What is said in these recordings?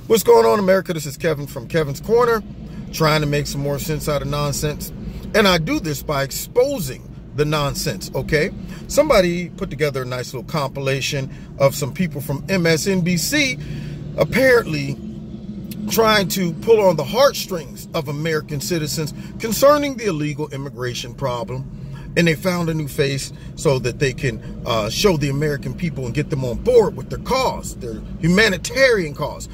What's going on, America? This is Kevin from Kevin's Corner, trying to make some more sense out of nonsense. And I do this by exposing the nonsense, okay? Somebody put together a nice little compilation of some people from MSNBC apparently trying to pull on the heartstrings of American citizens concerning the illegal immigration problem. And they found a new face so that they can show the American people and get them on board with their cause, their humanitarian cause.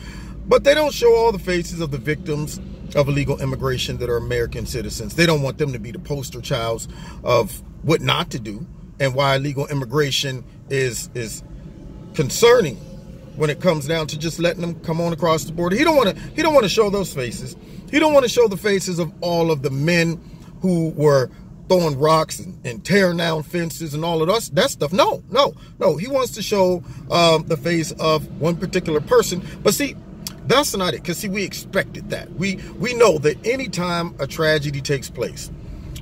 But they don't show all the faces of the victims of illegal immigration that are American citizens. They don't want them to be the poster childs of what not to do and why illegal immigration is concerning when it comes down to just letting them come on across the border. He don't want to show those faces. He don't want to show the faces of all of the men who were throwing rocks and tearing down fences and all of that stuff. No. He wants to show the face of one particular person. But see, that's not it, because see, we expected that. We know that anytime a tragedy takes place,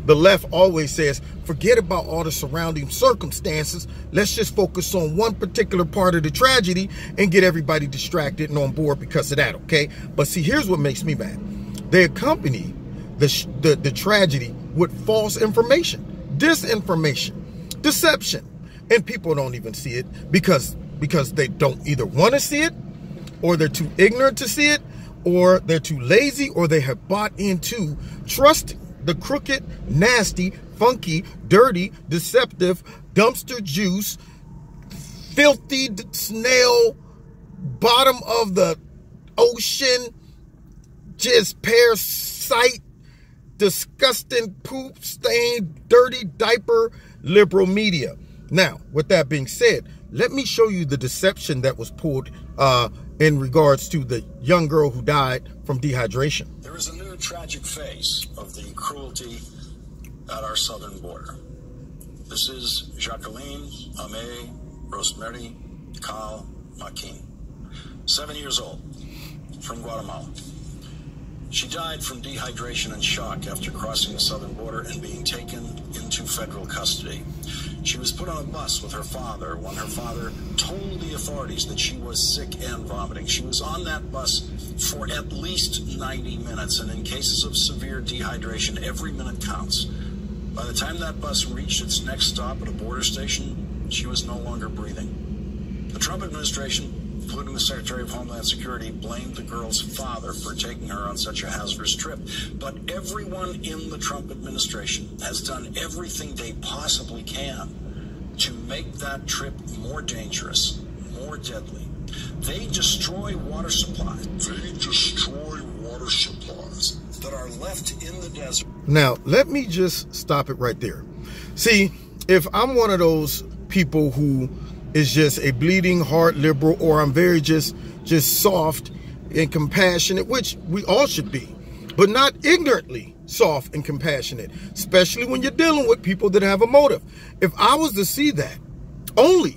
the left always says, forget about all the surrounding circumstances. Let's just focus on one particular part of the tragedy and get everybody distracted and on board because of that, okay? But see, here's what makes me mad. They accompany the tragedy with false information, disinformation, deception. And people don't even see it because they don't either want to see it, or they're too ignorant to see it, or they're too lazy, or they have bought into trusting the crooked, nasty, funky, dirty, deceptive, dumpster juice, filthy snail, bottom of the ocean, just parasite, disgusting, poop stained, dirty diaper liberal media. Now, with that being said, let me show you the deception that was pulled in regards to the young girl who died from dehydration. There is a new tragic face of the cruelty at our southern border. This is Jacqueline Ame Rosemary Cal Maquin, 7 years old, from Guatemala. She died from dehydration and shock after crossing the southern border and being taken into federal custody. She was put on a bus with her father when her father told the authorities that she was sick and vomiting. She was on that bus for at least 90 minutes, and in cases of severe dehydration, every minute counts. By the time that bus reached its next stop at a border station, she was no longer breathing. The Trump administration, including the Secretary of Homeland Security, blamed the girl's father for taking her on such a hazardous trip. But everyone in the Trump administration has done everything they possibly can to make that trip more dangerous, more deadly. They destroy water supplies. That are left in the desert. Now, let me just stop it right there. See, if I'm one of those people who is just a bleeding heart liberal, or I'm very just soft and compassionate, which we all should be, but not ignorantly soft and compassionate, especially when you're dealing with people that have a motive. If I was to see that only,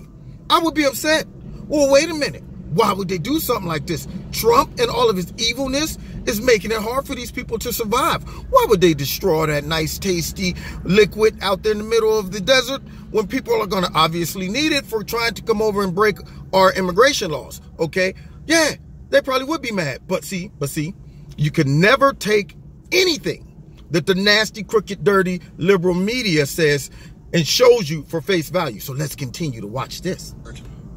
I would be upset. Well, wait a minute. Why would they do something like this? Trump and all of his evilness is making it hard for these people to survive. Why would they destroy that nice, tasty liquid out there in the middle of the desert when people are going to obviously need it for trying to come over and break our immigration laws? Okay, yeah, they probably would be mad. But see, you can never take anything that the nasty, crooked, dirty liberal media says and shows you for face value. So let's continue to watch this.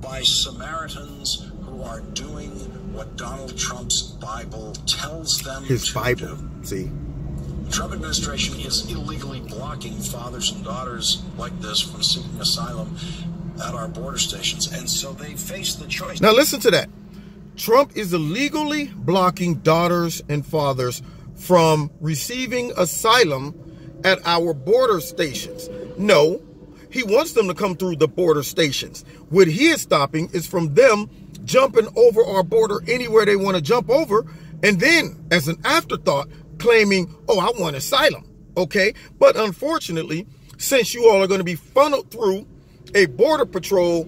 By Samaritans who are doing what Donald Trump's Bible tells them to do. His Bible, see? The Trump administration is illegally blocking fathers and daughters like this from seeking asylum at our border stations. And so they face the choice. Now listen to that. Trump is illegally blocking daughters and fathers from receiving asylum at our border stations. No, he wants them to come through the border stations. What he is stopping is from them jumping over our border anywhere they want to jump over, and then, as an afterthought, claiming, oh, I want asylum, okay? But unfortunately, since you all are going to be funneled through a border patrol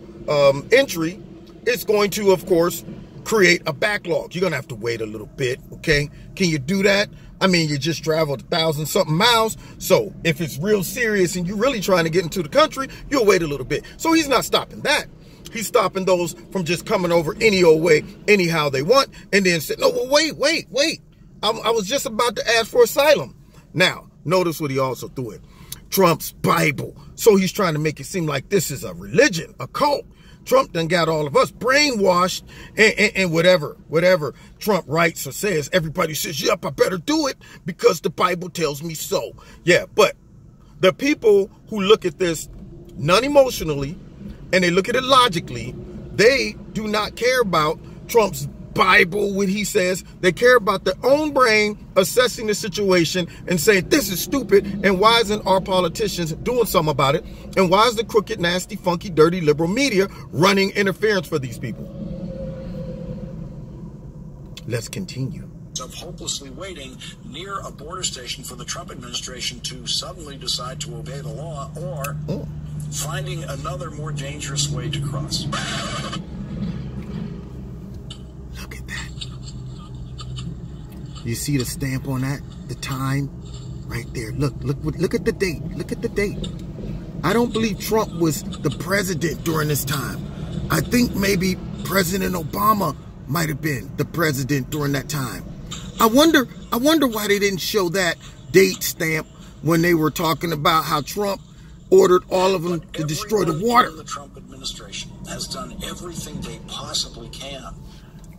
entry, it's going to, of course, create a backlog. You're going to have to wait a little bit, okay? Can you do that? I mean, you just traveled 1,000-something miles. So if it's real serious and you're really trying to get into the country, you'll wait a little bit. So he's not stopping that. He's stopping those from just coming over any old way, anyhow they want, and then said, no, well, wait. I was just about to ask for asylum. Now, notice what he also threw in. Trump's Bible. So he's trying to make it seem like this is a religion, a cult. Trump done got all of us brainwashed, and whatever Trump writes or says, everybody says, yep, I better do it because the Bible tells me so. Yeah, but the people who look at this non-emotionally and they look at it logically, they do not care about Trump's Bible, what he says. They care about their own brain assessing the situation and saying, this is stupid, and why isn't our politicians doing something about it? And why is the crooked, nasty, funky, dirty liberal media running interference for these people? Let's continue. Of hopelessly waiting near a border station for the Trump administration to suddenly decide to obey the law, or finding another more dangerous way to cross. Look at that. You see the stamp on that? The time? Right there. Look at the date. Look at the date. I don't believe Trump was the president during this time. I think maybe President Obama might have been the president during that time. I wonder why they didn't show that date stamp when they were talking about how Trump ordered all of them to destroy the water. The Trump administration has done everything they possibly can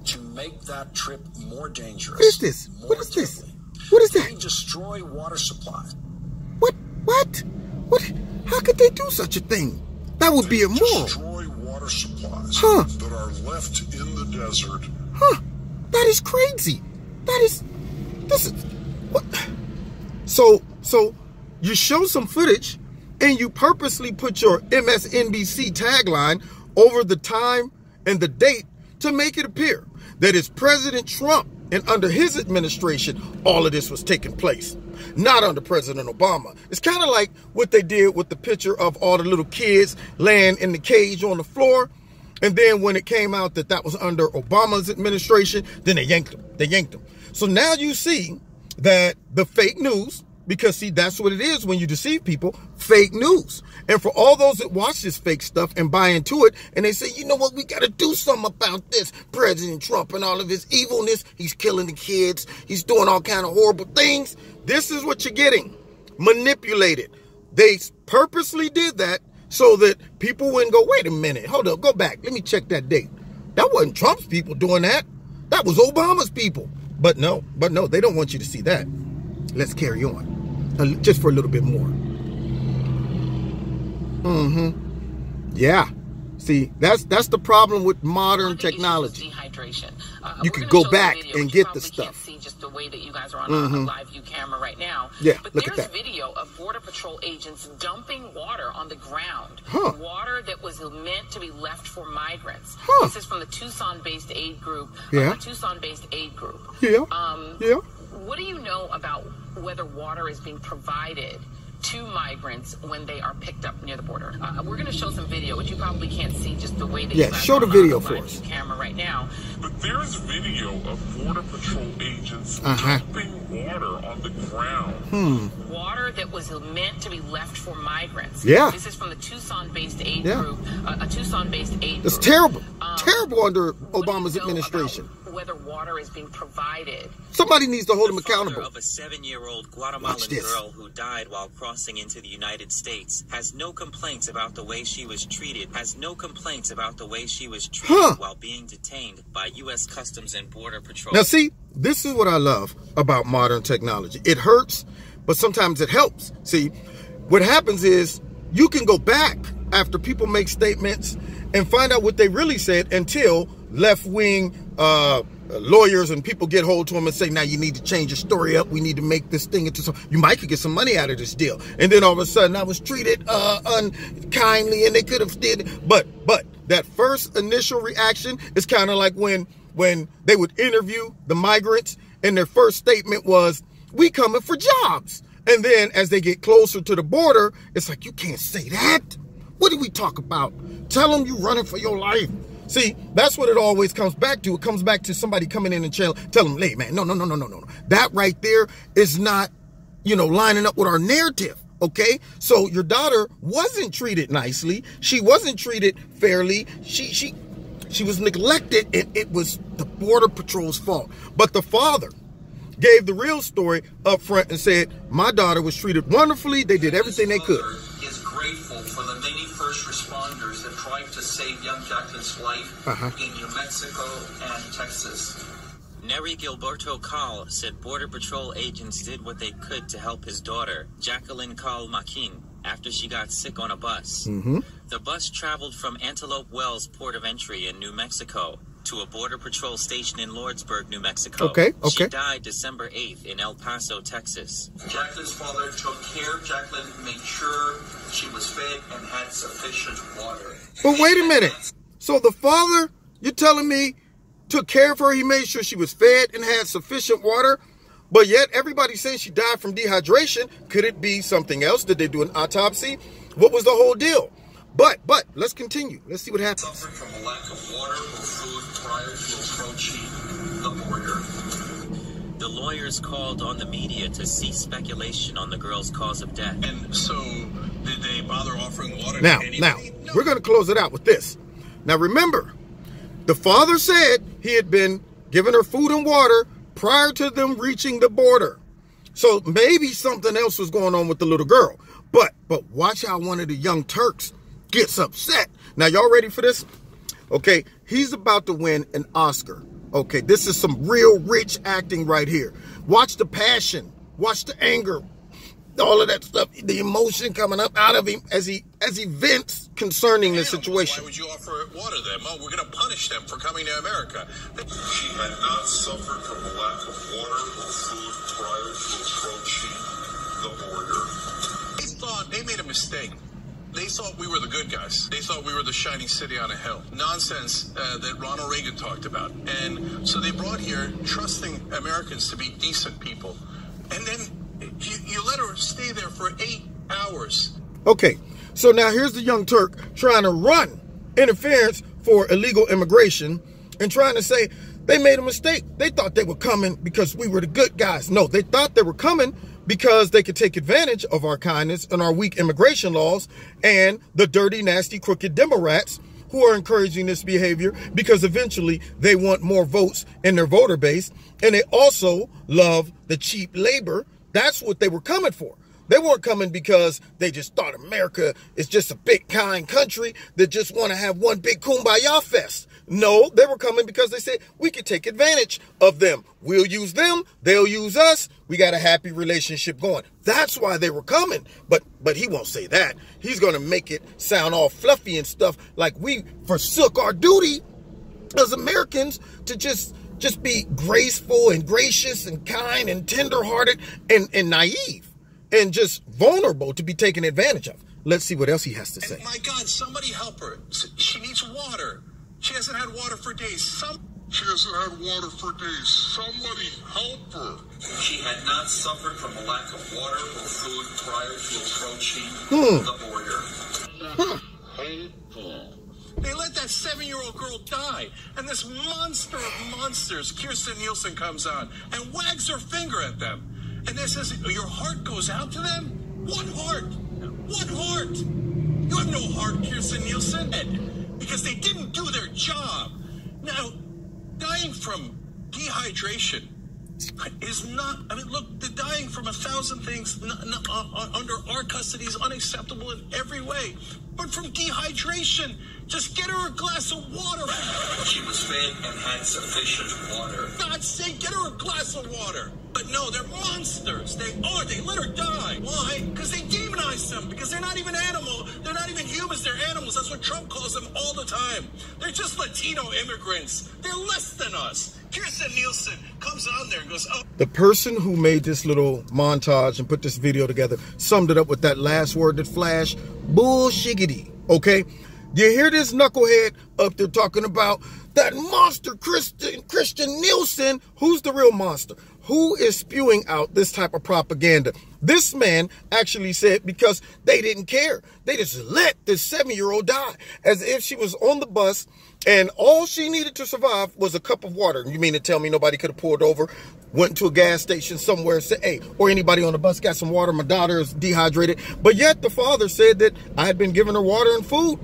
to make that trip more dangerous. What is this? What is this? What is that? They destroy water supplies. What? How could they do such a thing? That would be immoral. Destroy water supplies that are left in the desert. That is crazy. This is what? So you show some footage and you purposely put your MSNBC tagline over the time and the date to make it appear that it's President Trump and under his administration all of this was taking place, not under President Obama. It's kind of like what they did with the picture of all the little kids laying in the cage on the floor. And then when it came out that that was under Obama's administration, then they yanked them. So now you see that the fake news, because see, that's what it is when you deceive people, fake news. And for all those that watch this fake stuff and buy into it, and they say, you know what, we got to do something about this. President Trump and all of his evilness, he's killing the kids, he's doing all kind of horrible things. This is what you're getting, manipulated. They purposely did that so that people wouldn't go, wait a minute, hold up, go back, let me check that date. That wasn't Trump's people doing that. That was Obama's people. But no, they don't want you to see that. Let's carry on, just for a little bit more. Yeah. See, that's the problem with modern technology. Dehydration. You can go back and get the stuff. Can't see just the way that you guys are on a live view camera right now. Yeah, but look at there's that. video of Border Patrol agents dumping water on the ground. Water that was meant to be left for migrants. This is from the Tucson-based aid group. Yeah. Tucson-based aid group. Yeah. Yeah. What do you know about whether water is being provided to migrants when they are picked up near the border? We're going to show some video, which you probably can't see just the way that you guys show the video for us. Camera right now. But there's video of Border Patrol agents dumping water on the ground. Water that was meant to be left for migrants. Yeah. This is from the Tucson-based aid group. A Tucson-based aid group. It's terrible. Terrible under Obama's administration. Whether water is being provided. Somebody needs to hold him accountable. The father of a 7-year-old Guatemalan girl who died while crossing into the United States has no complaints about the way she was treated. While being detained by U.S. Customs and Border Patrol. Now see, this is what I love about modern technology. It hurts, but sometimes it helps. See, what happens is you can go back after people make statements and find out what they really said until left-wing lawyers and people get hold to them and say, now you need to change your story up. We need to make this thing into something. You might could get some money out of this deal. And then all of a sudden I was treated unkindly and they could have did. But that first initial reaction is kind of like when they would interview the migrants and their first statement was, we coming for jobs. And then as they get closer to the border, it's like, you can't say that. What do we talk about? Tell them you running for your life. See, that's what it always comes back to. It comes back to somebody coming in and tell them, hey, man, no. That right there is not, lining up with our narrative. Okay, so your daughter wasn't treated nicely. She wasn't treated fairly. She was neglected, and it was the Border Patrol's fault. But the father gave the real story up front and said, my daughter was treated wonderfully. They did everything they could. Is grateful for the many first responders that tried to save young Jacqueline's life in New Mexico and Texas. Neri Gilberto Cal said Border Patrol agents did what they could to help his daughter, Jacqueline Cal Maquin, after she got sick on a bus. The bus traveled from Antelope Wells Port of Entry in New Mexico to a Border Patrol station in Lordsburg, New Mexico. Okay. She died December 8th in El Paso, Texas. Jacqueline's father took care of Jacqueline, made sure she was fed and had sufficient water. But wait a minute. So the father, you're telling me, took care of her, he made sure she was fed and had sufficient water, but yet everybody's saying she died from dehydration. Could it be something else? Did they do an autopsy? What was the whole deal? But let's continue. Let's see what happens. Suffering from a lack of water or food prior to approaching the border. The lawyers called on the media to cease speculation on the girl's cause of death. And so, did they bother offering water Now, to anybody? No. we're going to close it out with this. Now, remember, the father said he had been giving her food and water prior to them reaching the border. So maybe something else was going on with the little girl. But watch how one of the young Turks gets upset. Now, y'all ready for this? Okay, he's about to win an Oscar. Okay, this is some real rich acting right here. Watch the passion. Watch the anger. All of that stuff, the emotion coming up out of him as he vents concerning the situation. Why would you offer water then? Oh, we're going to punish them for coming to America. She had not suffered from a lack of water or food prior to approaching the border. They thought they made a mistake. They thought we were the good guys. They thought we were the shining city on a hill. Nonsense that Ronald Reagan talked about. And so they brought here trusting Americans to be decent people. And then you let her stay there for 8 hours. Okay, so now here's the young Turk trying to run interference for illegal immigration and trying to say they made a mistake. They thought they were coming because we were the good guys. No, they thought they were coming because they could take advantage of our kindness and our weak immigration laws and the dirty, nasty, crooked Democrats who are encouraging this behavior because eventually they want more votes in their voter base. And they also love the cheap labor. That's what they were coming for. They weren't coming because they just thought America is just a big, kind country that just want to have one big kumbaya fest. No, they were coming because they said we could take advantage of them. We'll use them. They'll use us. We got a happy relationship going. That's why they were coming. But he won't say that. He's going to make it sound all fluffy and stuff like we forsook our duty as Americans to just be graceful and gracious and kind and tender-hearted and naive and just vulnerable to be taken advantage of. Let's see what else he has to say. And my God, somebody help her. She needs water. She hasn't had water for days. She hasn't had water for days. Somebody help her. She had not suffered from a lack of water or food prior to approaching the border. Help her. They let that 7-year-old girl die. And this monster of monsters, Kirsten Nielsen, comes on and wags her finger at them. And then says, your heart goes out to them? What heart? What heart? You have no heart, Kirsten Nielsen. Because they didn't do their job. Now, dying from dehydration is not, I mean, look, the dying from 1,000 things under our custody is unacceptable in every way. But from dehydration, just get her a glass of water. She was fed and had sufficient water. God's sake, get her a glass of water. But no, they're monsters. They let her die. Why? Because they demonize them. Because they're not even animal. They're not even humans. They're animals. That's what Trump calls them all the time. They're just Latino immigrants. They're less than us. Kirsten Nielsen comes on there and goes, oh. The person who made this little montage and put this video together summed it up with that last word that flashed, bullshiggity, okay? You hear this knucklehead up there talking about that monster Christian Nielsen. Who's the real monster? Who is spewing out this type of propaganda? This man actually said because they didn't care. They just let this 7-year-old die as if she was on the bus and all she needed to survive was a cup of water. You mean to tell me nobody could have pulled over, went to a gas station somewhere and said, hey, or anybody on the bus got some water, my daughter is dehydrated. But yet the father said that I had been giving her water and food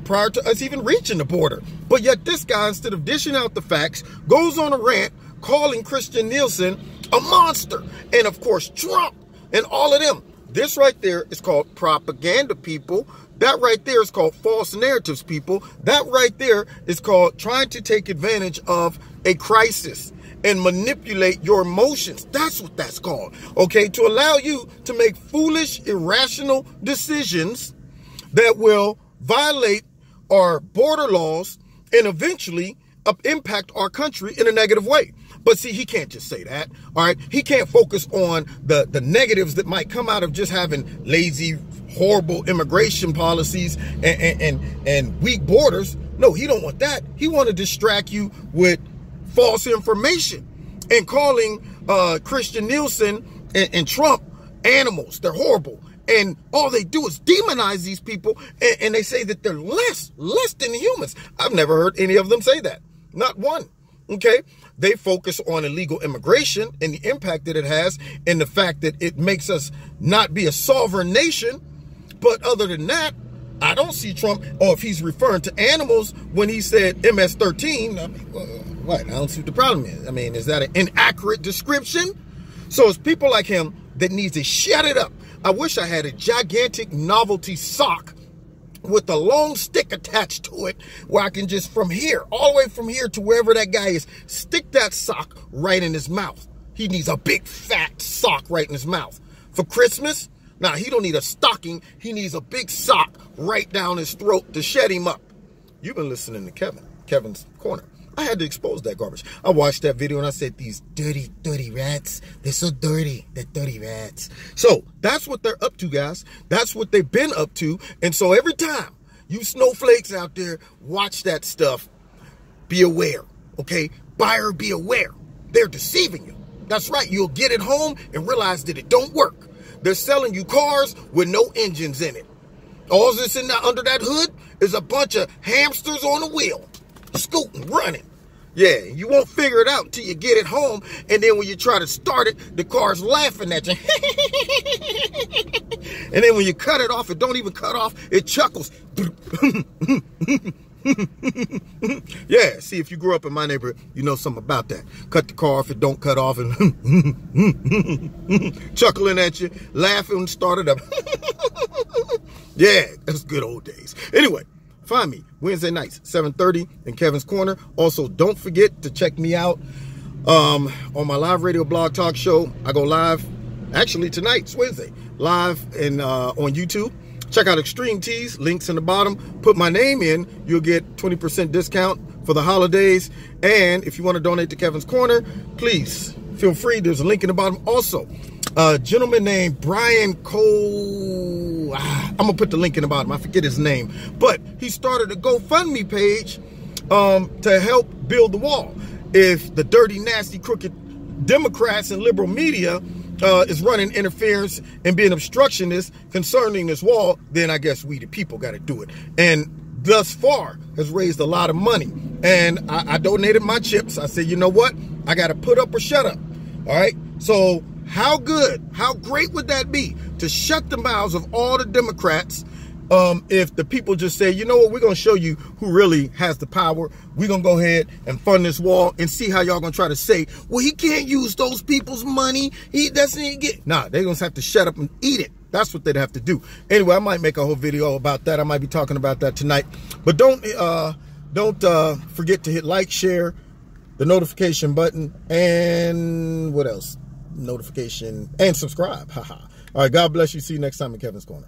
prior to us even reaching the border. But yet this guy, instead of dishing out the facts, goes on a rant calling Christian Nielsen a monster. And of course, Trump and all of them. This right there is called propaganda, people. That right there is called false narratives, people. That right there is called trying to take advantage of a crisis and manipulate your emotions. That's what that's called. Okay, to allow you to make foolish, irrational decisions that will violate our border laws and eventually impact our country in a negative way. But see, he can't just say that, all right? He can't focus on the negatives that might come out of just having lazy, horrible immigration policies and weak borders. No, he don't want that. He want to distract you with false information and calling Christian Nielsen and Trump animals. They're horrible. And all they do is demonize these people, and they say that they're less than humans. I've never heard any of them say that. Not one. Okay? They focus on illegal immigration and the impact that it has and the fact that it makes us not be a sovereign nation. But other than that, I don't see Trump, or if he's referring to animals when he said MS-13, I mean, what? I don't see what the problem is. I mean, is that an inaccurate description? So it's people like him that needs to shut it up. I wish I had a gigantic novelty sock with a long stick attached to it where I can just from here, all the way from here to wherever that guy is, stick that sock right in his mouth. He needs a big fat sock right in his mouth. For Christmas, now he don't need a stocking. He needs a big sock right down his throat to shut him up. You've been listening to Kevin's Corner. I had to expose that garbage. I watched that video and I said, these dirty, dirty rats. They're so dirty. They're dirty rats. So that's what they're up to, guys. That's what they've been up to. And so every time you snowflakes out there watch that stuff, be aware, okay? Buyer, be aware. They're deceiving you. That's right. You'll get it home and realize that it don't work. They're selling you cars with no engines in it. All that's in there under that hood is a bunch of hamsters on a wheel. Scooting, running. Yeah, you won't figure it out until you get it home, and then when you try to start it, the car's laughing at you. And then when you cut it off, it don't even cut off, it chuckles. Yeah, see, if you grew up in my neighborhood, you know something about that. Cut the car off, it don't cut off, and chuckling at you, laughing, start it up. Yeah, that's good old days. Anyway, find me Wednesday nights, 7:30 in Kevin's Corner. Also, don't forget to check me out on my live radio blog talk show. I go live, actually tonight, it's Wednesday, live and on YouTube. Check out Extreme Tees, links in the bottom. Put my name in, you'll get 20% discount for the holidays. And if you want to donate to Kevin's Corner, please feel free. There's a link in the bottom. Also, a gentleman named Brian Cole, I'm gonna put the link in the bottom, I forget his name, but he started a GoFundMe page to help build the wall. If the dirty, nasty, crooked Democrats and liberal media is running interference and being obstructionist concerning this wall, then I guess we the people got to do it. And thus far has raised a lot of money. And I donated my chips. I said, you know what? I got to put up or shut up. All right. So how good, how great would that be to shut the mouths of all the Democrats if the people just say, you know what, we're going to show you who really has the power. We're going to go ahead and fund this wall and see how y'all going to try to say, well, he can't use those people's money. He doesn't get. Nah, they're going to have to shut up and eat it. That's what they'd have to do. Anyway, I might make a whole video about that. I might be talking about that tonight. But don't forget to hit like, share, the notification button, and what else? Notification and subscribe. Haha. All right, God bless you. See you next time in Kevin's Corner.